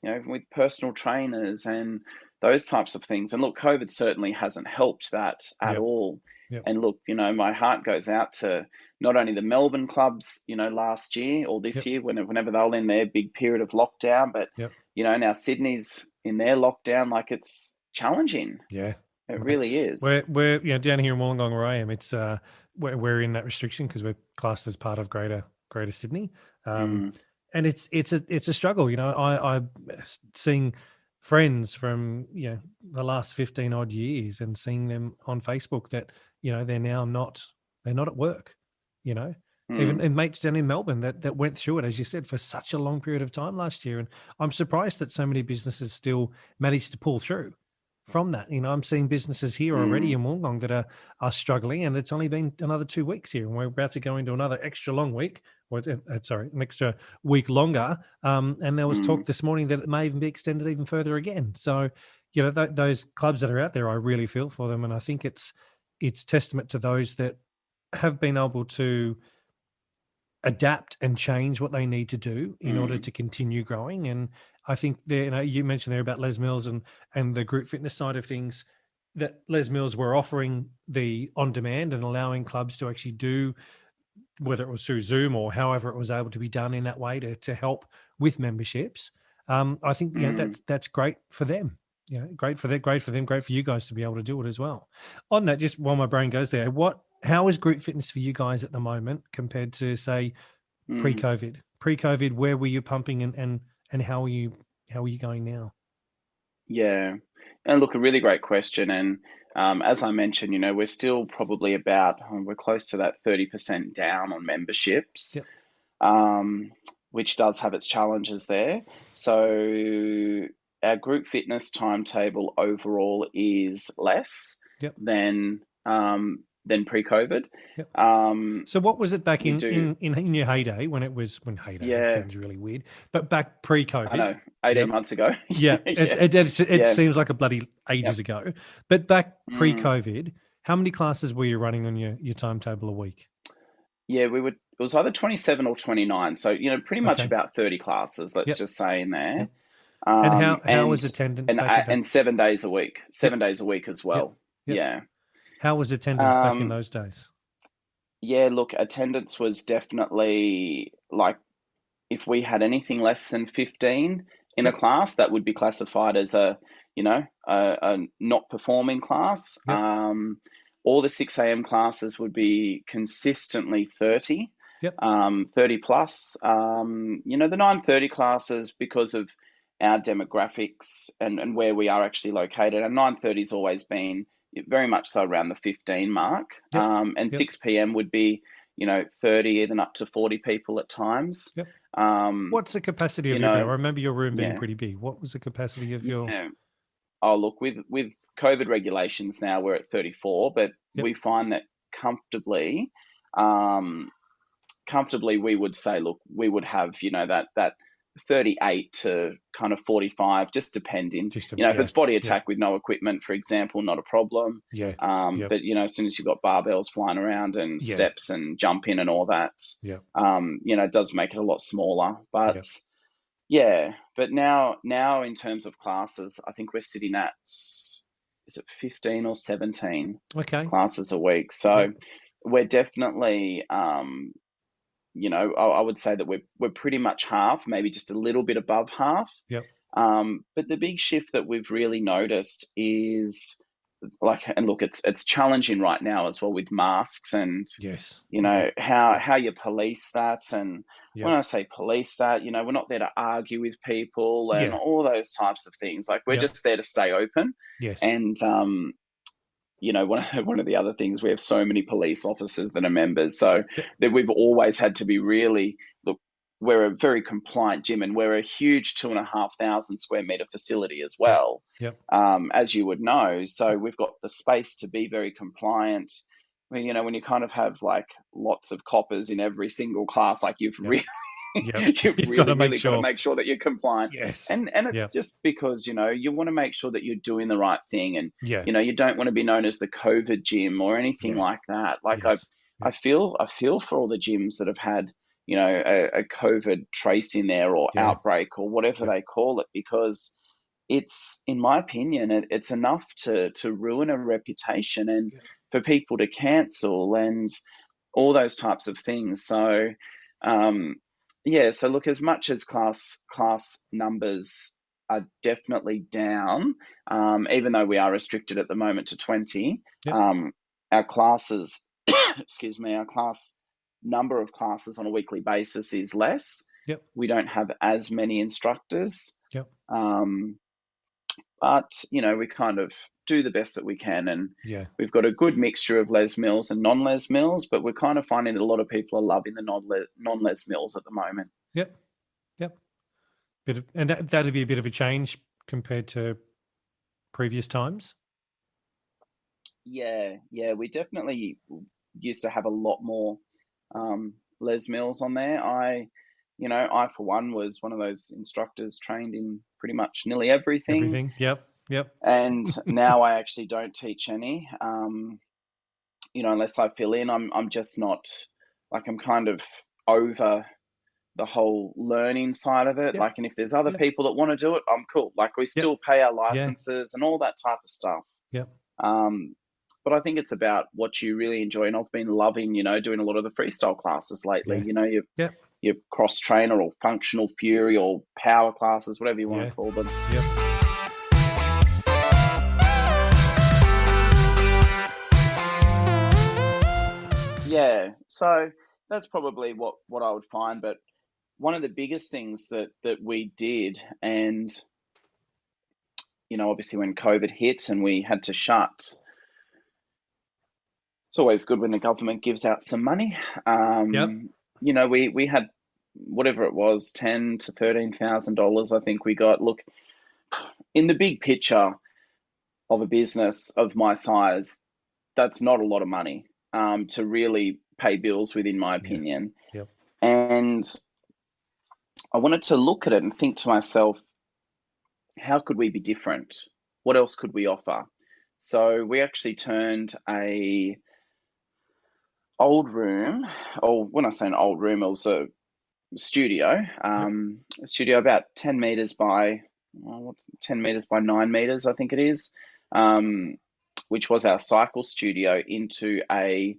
with personal trainers and those types of things. And look, COVID certainly hasn't helped that at all. And look, my heart goes out to not only the Melbourne clubs, last year or this year, whenever they were in their big period of lockdown, but now Sydney's in their lockdown. Like, it's challenging. It really is. We're down here in Wollongong where I am. It's we're in that restriction because we're classed as part of Greater Sydney, and it's a struggle. I'm seeing friends from the last 15 odd years, and seeing them on Facebook that they're not at work. Even mates down in Melbourne that went through it, as you said, for such a long period of time last year. And I'm surprised that so many businesses still managed to pull through from that. I'm seeing businesses here already in Wollongong that are struggling, and it's only been another 2 weeks here, and we're about to go into another extra long week, an extra week longer. And there was talk this morning that it may even be extended even further again. So, those clubs that are out there, I really feel for them. And I think it's testament to those that have been able to adapt and change what they need to do in order to continue growing. And I think there, you mentioned there about Les Mills and the group fitness side of things, that Les Mills were offering the on-demand and allowing clubs to actually do, whether it was through Zoom or however it was able to be done in that way to help with memberships. I think that's great for them. Great for them, great for you guys to be able to do it as well. On that, just while my brain goes there, how is group fitness for you guys at the moment compared to, say, pre-COVID? Pre-COVID, where were you pumping, and how are you going now? Yeah, and look, a really great question. And as I mentioned, we're still probably we're close to that 30% down on memberships. which does have its challenges there. So our group fitness timetable overall is less Yep. than pre-COVID. Yep. Um, So what was it back we in, do, in your heyday when heyday, that yeah, sounds really weird, but back I pre-COVID? know, 18 Yep. months ago. Yeah. Yeah, It yeah, seems like a bloody ages yep. ago. But back Mm. pre-COVID, how many classes were you running on your timetable a week? Yeah, it was either 27 or 29. So, pretty much Okay. about 30 classes, let's Yep. just say in there. Yep. And how And was attendance and back at that? and 7 days a week, Yep. 7 days a week as Yep. well. Yep. Yeah. How was attendance back in Um, those days? yeah, look, attendance was definitely like if we had anything less than 15 in a Yep. class, that would be classified as a not performing class. Yep. All the 6 a.m. classes would be consistently 30, Yep. 30 plus. The 9:30 classes, because of our demographics and where we are actually located, and 9:30 has always been very much so around the 15 mark. Yep. And Yep. 6 p.m. would be 30, even up to 40 people at times. Yep. Um, What's the capacity you of your room? know, I remember your room being yeah, pretty big. What was the capacity of your? yeah. Oh, look, with COVID regulations now, we're at 34, but Yep. we find that comfortably, um, comfortably, we would say, look, we would have, that 38 to kind of 45, just depending. Just a, If yeah. it's body Yep. attack with no equipment, for example, not a problem. Yeah. Yep. But as soon as you've got barbells flying around and Yeah. steps and jumping and all that, Yep. it does make it a lot smaller. But Yep. yeah, but now in terms of classes, I think we're sitting at, is it 15 or 17 Okay. classes a week? So Yep. we're definitely, I would say that we're pretty much half, maybe just a little bit above half. Yep. But the big shift that we've really noticed is and look, it's challenging right now as well with masks and Yes. Yeah. how you police that. And when Yep. I say police that, we're not there to argue with people and Yeah. all those types of things. Like, we're Yep. just there to stay open. Yes. And one of the other things, we have so many police officers that are members, so Yep. that we've always had to be really, look, we're a very compliant gym, and we're a huge 2,500 square meter facility as Yep. well, Yep. as you would know. So we've got the space to be very compliant. When you kind of have like lots of coppers in every single class, like you've Yep. really Yep. you've You've got to really, make really got to sure. make sure that you're compliant. Yes. And it's Yep. just because, you want to make sure that you're doing the right thing. And, Yeah. you don't want to be known as the COVID gym or anything Yeah. like that. Like, Yes. I Yep. feel for all the gyms that have had, a COVID trace in there, or Yeah. outbreak, or whatever Yep. they call it, because it's, in my opinion, it's enough to ruin a reputation, and Yep. for people to cancel and all those types of things. So, yeah, so look, as much as class numbers are definitely down, even though we are restricted at the moment to 20, Yep. our classes, excuse me, our class number of classes on a weekly basis is less. Yep. We don't have as many instructors, Yep. but we kind of do the best that we can, and Yeah. we've got a good mixture of les mills and non-les mills, but we're kind of finding that a lot of people are loving the non-les mills at the moment. Yep. Yep. And that'd be a bit of a change compared to previous times. Yeah, we definitely used to have a lot more les mills on there. I for one was one of those instructors trained in pretty much nearly everything. Everything. Yep. Yep. And now I actually don't teach any, unless I fill in. I'm just not, like, I'm kind of over the whole learning side of it. Yep. Like, and if there's other Yep. people that want to do it, I'm cool. Like, we still pay our licenses and all that type of stuff. Yep. But I think it's about what you really enjoy. And I've been loving, doing a lot of the freestyle classes lately. Yeah. Your cross trainer or functional fury or power classes, whatever you want Yeah. to call them. Yep. Yeah, so that's probably what I would find. But one of the biggest things that we did, and obviously when COVID hit and we had to shut, it's always good when the government gives out some money. Yep. We had whatever it was, $10,000 to $13,000. I think we got. Look, in the big picture of a business of my size, that's not a lot of money to really pay bills with, in my opinion. Yep. And I wanted to look at it and think to myself, how could we be different? What else could we offer? So we actually turned a old room, or when I say an old room, it was a studio, a studio about 10 meters by 10 meters by 9 meters, I think it is, which was our cycle studio, into a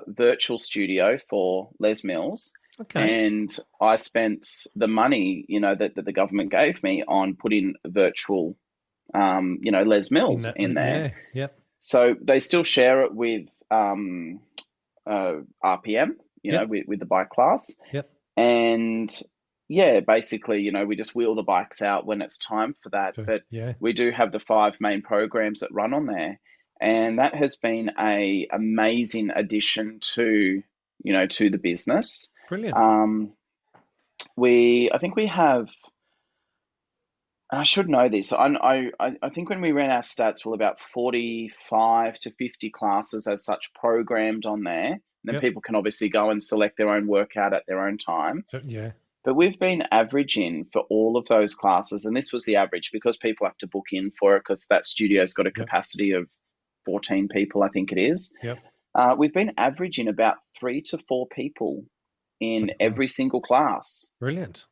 virtual studio for Les Mills. Okay. And I spent the money, that the government gave me on putting virtual, Les Mills in there. Yeah. Yep. So they still share it with RPM, with the bike class. Yep. And basically, we just wheel the bikes out when it's time for that. So, but we do have the 5 main programs that run on there. And that has been a amazing addition to the business. Brilliant. I think we have, I should know this. I think when we ran our stats, we're about 45 to 50 classes as such programmed on there. And then people can obviously go and select their own workout at their own time. So, But we've been averaging for all of those classes, and this was the average because people have to book in for it, because that studio's got a capacity of 14 people, I think it is. Yep. We've been averaging about 3 to 4 people in every single class. Brilliant.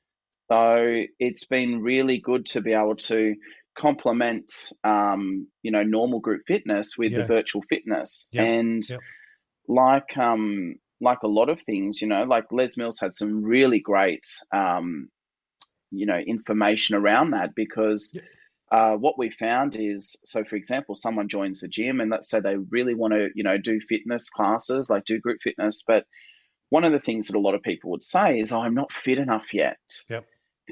So it's been really good to be able to complement, normal group fitness with the virtual fitness. And like a lot of things, like Les Mills had some really great, information around that, because what we found is, so for example, someone joins the gym and let's say they really want to, do fitness classes, like do group fitness. But one of the things that a lot of people would say is, I'm not fit enough yet. Yep.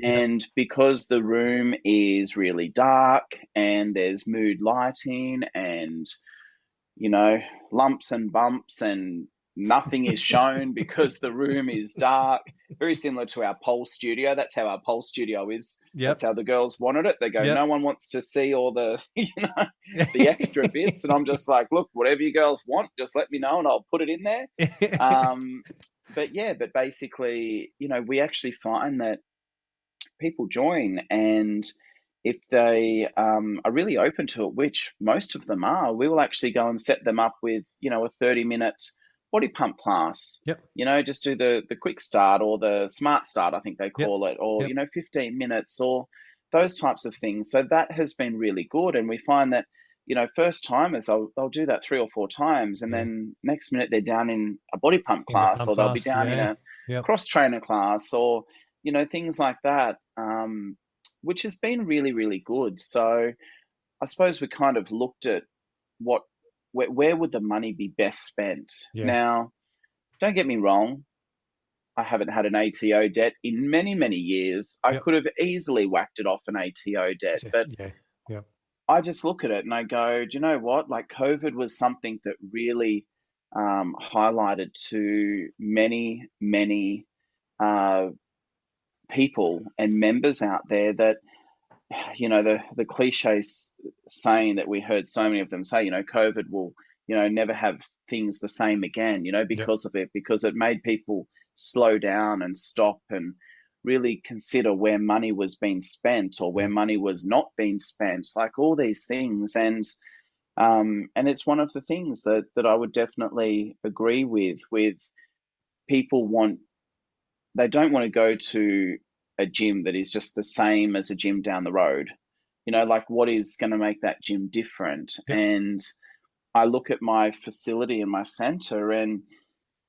And because the room is really dark and there's mood lighting and, lumps and bumps and nothing is shown because the room is dark, very similar to our pole studio. That's how our pole studio is. Yep. That's how the girls wanted it. They go, no one wants to see all the, the extra bits. And I'm just like, look, whatever you girls want, just let me know and I'll put it in there. But basically, we actually find that people join, and if they are really open to it, which most of them are, we will actually go and set them up with, a 30-minute body pump class. Yep. Just do the quick start or the smart start, I think they call it, or, 15 minutes or those types of things. So that has been really good. And we find that, first timers, they'll do that 3 or 4 times. And then next minute they're down in a body pump class, or they'll be down in a cross trainer class, or, things like that, which has been really, really good. So I suppose we kind of looked at where would the money be best spent? Now, don't get me wrong, I haven't had an ATO debt in many, many years. I could have easily whacked it off an ATO debt, but I just look at it and I go, do you know what? Like, COVID was something that really highlighted to many, many people and members out there that, the cliche saying that we heard so many of them say, COVID will, never have things the same again, because of it, because it made people slow down and stop and really consider where money was being spent or where money was not being spent, like all these things. And it's one of the things that I would definitely agree with people they don't want to go to a gym that is just the same as a gym down the road. Like, what is going to make that gym different? And I look at my facility and my center, and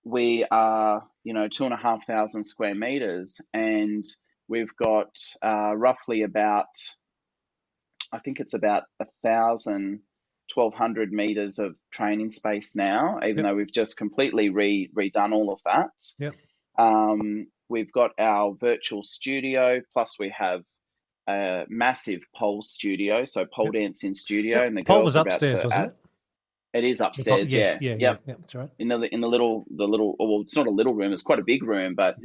we are, 2,500 square meters, and we've got roughly about, I think it's about 1,200 meters of training space now, even though we've just completely redone all of that. We've got our virtual studio, plus we have a massive pole studio, so pole dancing studio, and the pole girls was upstairs, wasn't it? It is upstairs, yeah, that's right. In the little, well, it's not a little room; it's quite a big room, but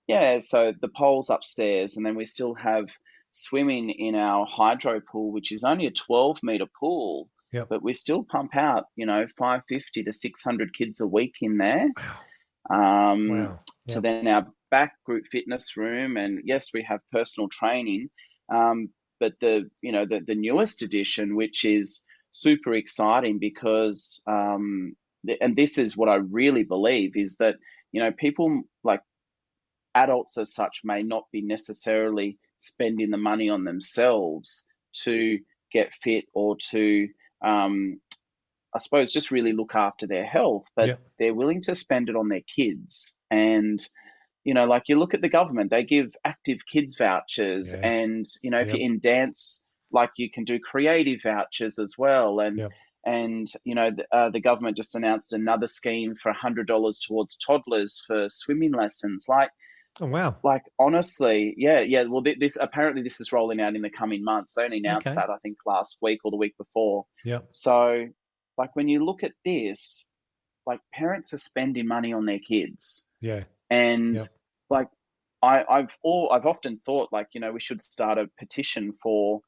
Yeah, so the pole's upstairs, and then we still have swimming in our hydro pool, which is only a 12-meter pool, Yep. but we still pump out, 550 to 600 kids a week in there. Wow. Um, Wow. to Yep. then our back group fitness room, and yes, we have personal training. But the newest addition, which is super exciting because, and this is what I really believe, is that, people like adults as such may not be necessarily spending the money on themselves to get fit or to, I suppose, just really look after their health, but Yep. they're willing to spend it on their kids. And, like you look at the government, they give active kids vouchers. Yeah. And, if Yep. you're in dance, like you can do creative vouchers as well. And, Yep. the government just announced another scheme for $100 towards toddlers for swimming lessons. Oh, wow. Like honestly, yeah. Well, this is rolling out in the coming months. They only announced Okay. that, I think, last week or the week before. Yep. So, like when you look at this, like parents are spending money on their kids, Yeah. and Yep. like I've often thought, like, we should start a petition for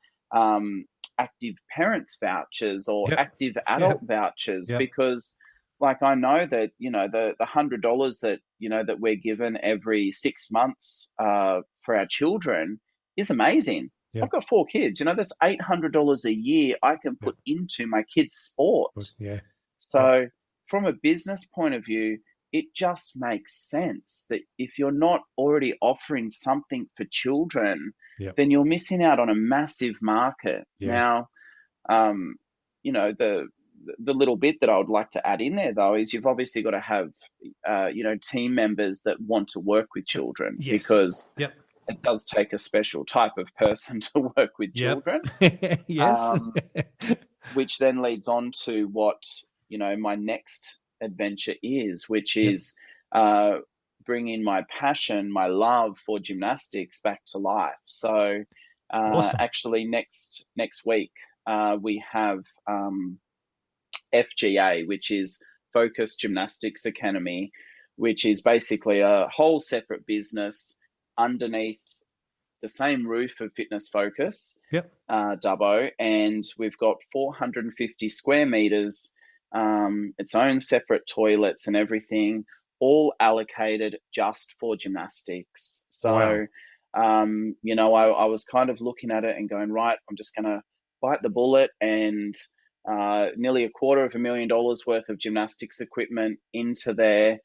active parents vouchers or Yep. active adult vouchers, Yep. because like I know that the $100 that that we're given every 6 months for our children is amazing. Yep. I've got 4 kids. That's $800 a year I can put into my kids' sport. Yeah. So from a business point of view, it just makes sense that if you're not already offering something for children, Yep. then you're missing out on a massive market. Yeah. Now, the little bit that I would like to add in there, though, is you've obviously got to have, team members that want to work with children, Yes. because Yep. it does take a special type of person to work with children. Yes. Which then leads on to what, my next adventure is, which is bringing my passion, my love for gymnastics back to life. So Awesome. actually next week, we have FGA, which is Focus Gymnastics Academy, which is basically a whole separate business underneath the same roof of Fitness Focus, Dubbo, and we've got 450 square meters, its own separate toilets and everything, all allocated just for gymnastics. So, I was kind of looking at it and going, right, I'm just going to bite the bullet, and nearly $250,000 worth of gymnastics equipment into there.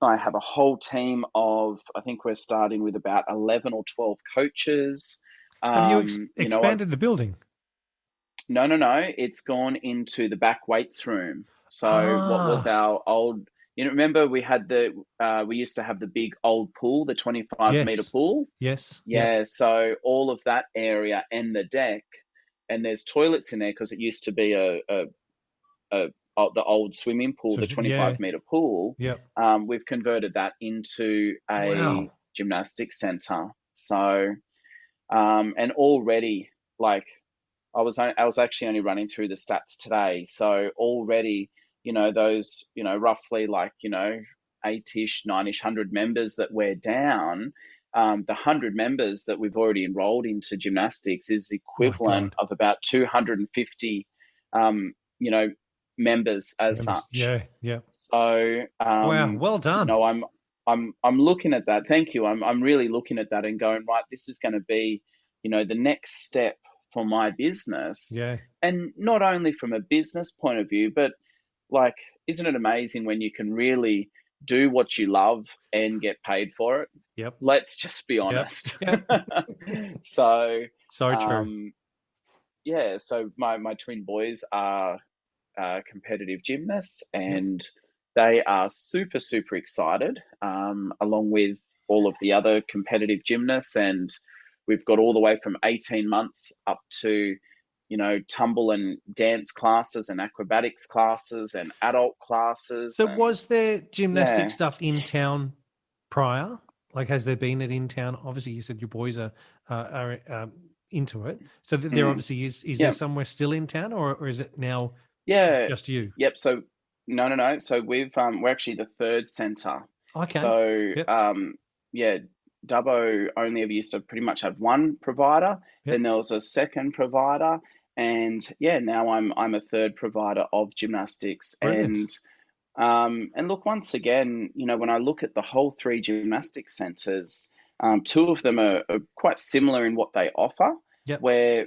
I have a whole team of, I think we're starting with about 11 or 12 coaches. Have you expanded the building? No. It's gone into the back weights room. So what was our old, remember we had we used to have the big old pool, the 25-meter pool? Yes. Yeah. So all of that area and the deck, and there's toilets in there because it used to be the old swimming pool, the 25-meter pool. We've converted that into a gymnastics center. So, and already, like, I was actually only running through the stats today. So already, those, roughly like, 8-ish, 9-ish, 100 members that we're down, the 100 members that we've already enrolled into gymnastics is equivalent of about 250, members as such. Yeah. So, wow, well done. I'm looking at that. Thank you. I'm really looking at that and going, right, this is going to be, the next step for my business. Yeah. And not only from a business point of view, but like, isn't it amazing when you can really do what you love and get paid for it? Yep. Let's just be honest. Yep. So true. Yeah. So my twin boys are competitive gymnasts, and they are super, super excited, along with all of the other competitive gymnasts. And we've got all the way from 18 months up to, tumble and dance classes and acrobatics classes and adult classes. So was there gymnastic stuff in town prior? Like, has there been it in town? Obviously, you said your boys are into it. So there obviously is there somewhere still in town, or is it now just you? Yep. So no. So we're actually the third center. Okay. So, Yep. yeah, Dubbo only ever used to pretty much have one provider. Yep. Then there was a second provider, and yeah, now I'm a third provider of gymnastics. Brilliant. And look, once again, when I look at the whole three gymnastics centres, two of them are quite similar in what they offer. Yep. Where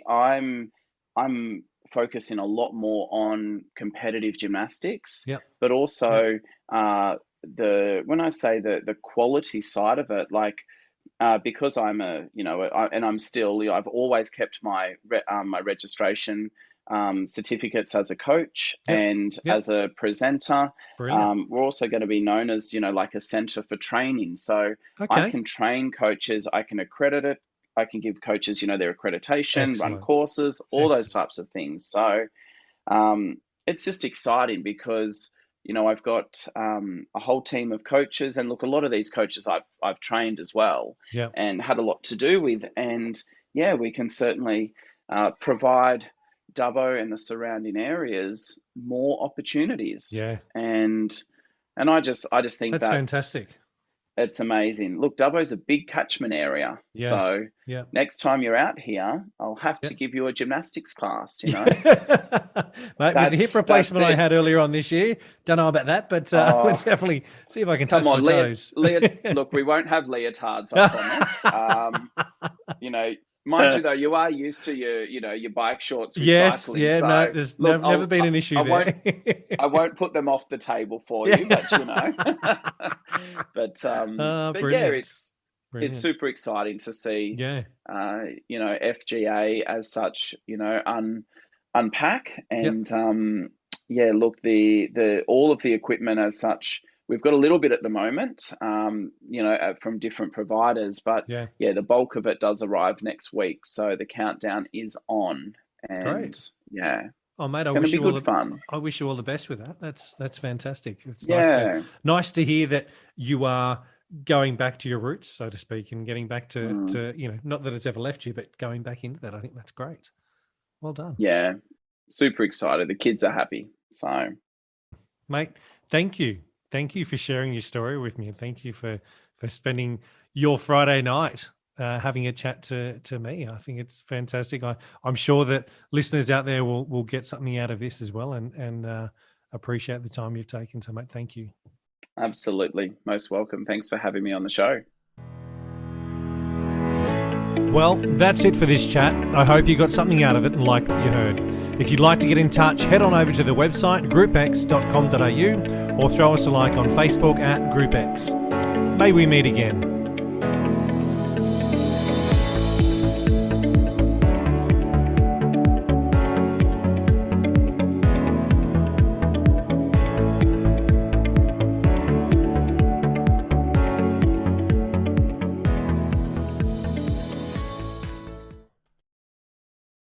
I'm focusing a lot more on competitive gymnastics, Yep. but also when I say the quality side of it, like because I'm and I'm still, I've always kept my my registration certificates as a coach Yep. and Yep. as a presenter. Brilliant. We're also going to be known as, like a centre for training. So I Okay. can train coaches, I can accredit it, I can give coaches, their accreditation, run Excellent. courses, all those Excellent. types of things. So it's just exciting because I've got a whole team of coaches, and look, a lot of these coaches I've trained as well, Yep. and had a lot to do with. And yeah, we can certainly provide Dubbo and the surrounding areas more opportunities. Yeah. And I just think That's fantastic. it's amazing. Look, Dubbo's a big catchment area. Yeah. So Yeah. next time you're out here, I'll have to Yep. give you a gymnastics class, Mate, with the hip replacement I it. had earlier on this year, don't know about that, but we'll definitely see if I can touch Come on, my toes. look, we won't have leotards, I promise. Mind you though, you are used to your bike shorts recycling. Yes, yeah, so, no, there's look, never been an issue there. I won't put them off the table for you, but but yeah, Brilliant. it's super exciting to see. Yeah. FGA as such, unpack and yeah, look, the all of the equipment as such. We've got a little bit at the moment, from different providers, but Yeah. the bulk of it does arrive next week. So the countdown is on, and Great. yeah, Oh, mate, it's going to be good fun. I wish you all the best with that. That's fantastic. It's Yeah. nice to hear that you are going back to your roots, so to speak, and getting back to not that it's ever left you, but going back into that. I think that's great. Well done. Yeah, super excited. The kids are happy. So, mate, thank you. Thank you for sharing your story with me, and thank you for spending your Friday night having a chat to me. I think it's fantastic. I'm sure that listeners out there will get something out of this as well, and appreciate the time you've taken. So, mate, thank you. Absolutely. Most welcome. Thanks for having me on the show. Well, that's it for this chat. I hope you got something out of it and liked what you heard. If you'd like to get in touch, head on over to the website groupex.com.au or throw us a like on Facebook at GroupeX. May we meet again.